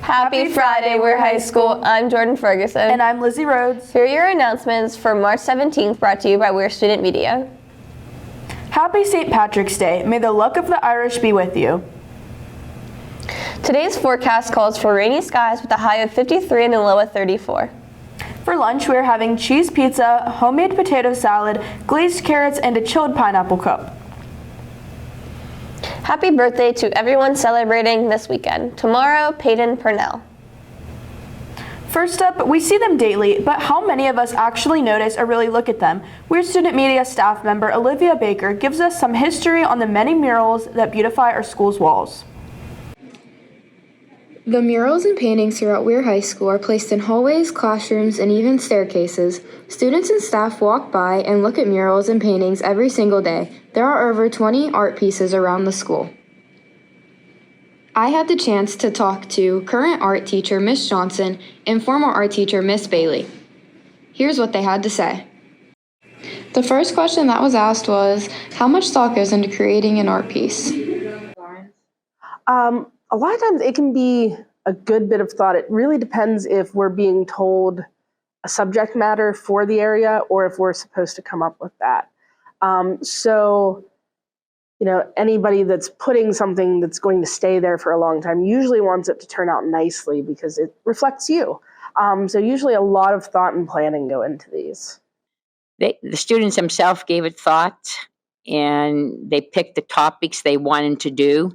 Happy Friday, we're high school. I'm Jordan Ferguson. And I'm Lizzie Rhodes. Here are your announcements for March 17th, brought to you by We're Student Media. Happy St. Patrick's Day. May the luck of the Irish be with you. Today's forecast calls for rainy skies with a high of 53 and a low of 34. For lunch, we're having cheese pizza, homemade potato salad, glazed carrots, and a chilled pineapple cup. Happy birthday to everyone celebrating this weekend. Tomorrow, Peyton Purnell. First up, we see them daily, but how many of us actually notice or really look at them? We're Student Media staff member Olivia Baker gives us some history on the many murals that beautify our school's walls. The murals and paintings throughout Weir High School are placed in hallways, classrooms, and even staircases. Students and staff walk by and look at murals and paintings every single day. There are over 20 art pieces around the school. I had the chance to talk to current art teacher Miss Johnson and former art teacher Miss Bailey. Here's what they had to say. The first question that was asked was, how much thought goes into creating an art piece? A lot of times it can be a good bit of thought. It really depends if we're being told a subject matter for the area or if we're supposed to come up with that. Anybody that's putting something that's going to stay there for a long time usually wants it to turn out nicely because it reflects you. So usually a lot of thought and planning go into these. The students themselves gave it thought, and they picked the topics they wanted to do.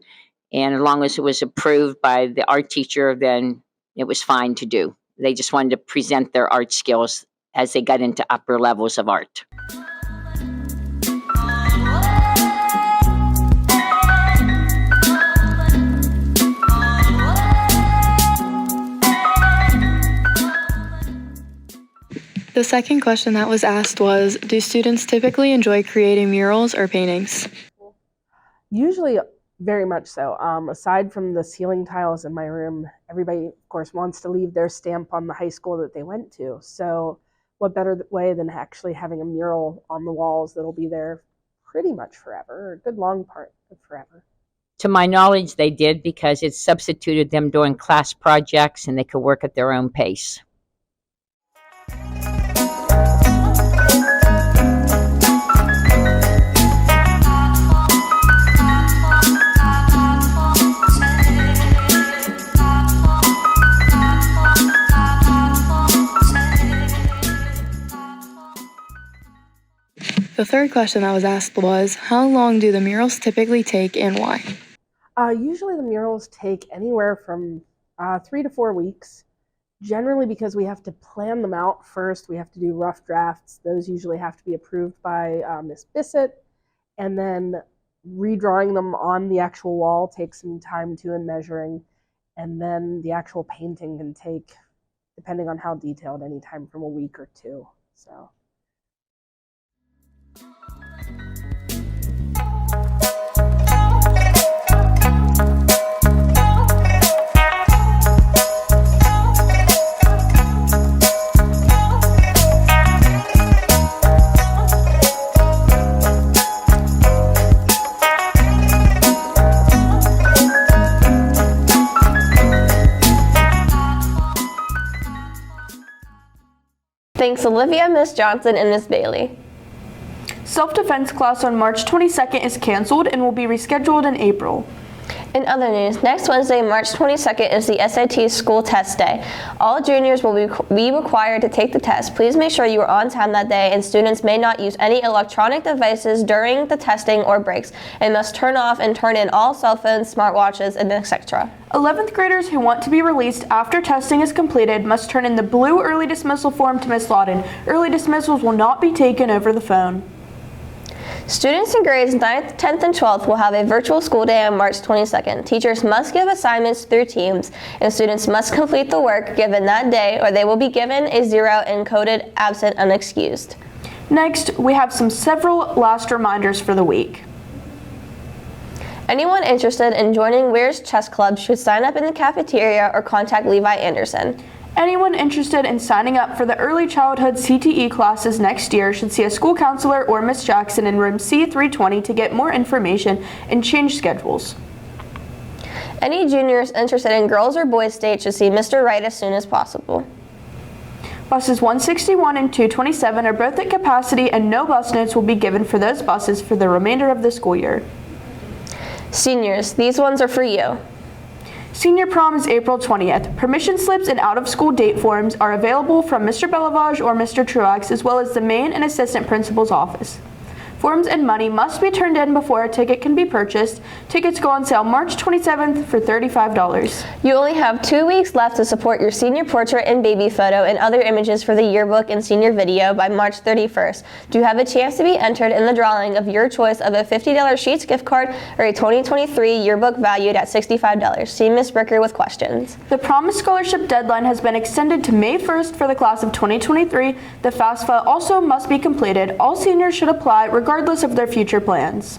And as long as it was approved by the art teacher, then it was fine to do. They just wanted to present their art skills as they got into upper levels of art. The second question that was asked was, do students typically enjoy creating murals or paintings? Usually very much so. Aside from the ceiling tiles in my room, everybody, of course, wants to leave their stamp on the high school that they went to. So what better way than actually having a mural on the walls that'll be there pretty much forever, or a good long part of forever. To my knowledge, they did because it substituted them doing class projects and they could work at their own pace. The third question that was asked was, how long do the murals typically take and why? Usually the murals take anywhere from 3 to 4 weeks, generally because we have to plan them out first. We have to do rough drafts. Those usually have to be approved by Miss Bissett, and then redrawing them on the actual wall takes some time too in measuring, and then the actual painting can take, depending on how detailed, any time from a week or 2. So. Thanks, Olivia, Miss Johnson, and Miss Bailey. Self-defense class on March 22nd is canceled and will be rescheduled in April. In other news, next Wednesday, March 22nd, is the SAT school test day. All juniors will be required to take the test. Please make sure you are on time that day, and students may not use any electronic devices during the testing or breaks, and must turn off and turn in all cell phones, smartwatches, and etc. 11th graders who want to be released after testing is completed must turn in the blue early dismissal form to Ms. Lawton. Early dismissals will not be taken over the phone. Students in grades 9th, 10th, and 12th will have a virtual school day on March 22nd. Teachers must give assignments through Teams, and students must complete the work given that day, or they will be given a 0 and coded absent unexcused. Next, we have several last reminders for the week. Anyone interested in joining Weir's Chess Club should sign up in the cafeteria or contact Levi Anderson. Anyone interested in signing up for the early childhood CTE classes next year should see a school counselor or Miss Jackson in room C320 to get more information and change schedules. Any juniors interested in girls or boys state should see Mr. Wright as soon as possible. Buses 161 and 227 are both at capacity, and no bus notes will be given for those buses for the remainder of the school year. Seniors, these ones are for you. Senior prom is April 20th. Permission slips and out-of-school date forms are available from Mr. Belavage or Mr. Truax, as well as the main and assistant principal's office. Forms and money must be turned in before a ticket can be purchased. Tickets go on sale March 27th for $35. You only have 2 weeks left to support your senior portrait and baby photo and other images for the yearbook and senior video by March 31st. Do you have a chance to be entered in the drawing of your choice of a $50 Sheetz gift card or a 2023 yearbook valued at $65? See Ms. Bricker with questions. The Promise Scholarship deadline has been extended to May 1st for the class of 2023. The FAFSA also must be completed. All seniors should apply regardless of their future plans.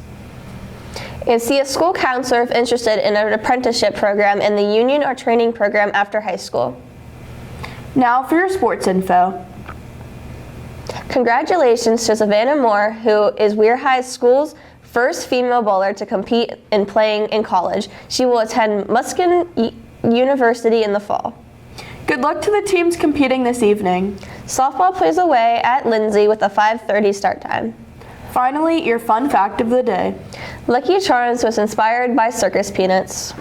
And see a school counselor if interested in an apprenticeship program in the union or training program after high school. Now for your sports info. Congratulations to Savannah Moore, who is Weir High School's first female bowler to compete in playing in college. She will attend Muskin University in the fall. Good luck to the teams competing this evening. Softball plays away at Lindsay with a 5:30 start time. Finally, your fun fact of the day. Lucky Charms was inspired by circus peanuts.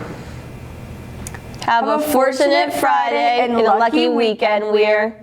Have a fortunate Friday and a lucky weekend, Weir.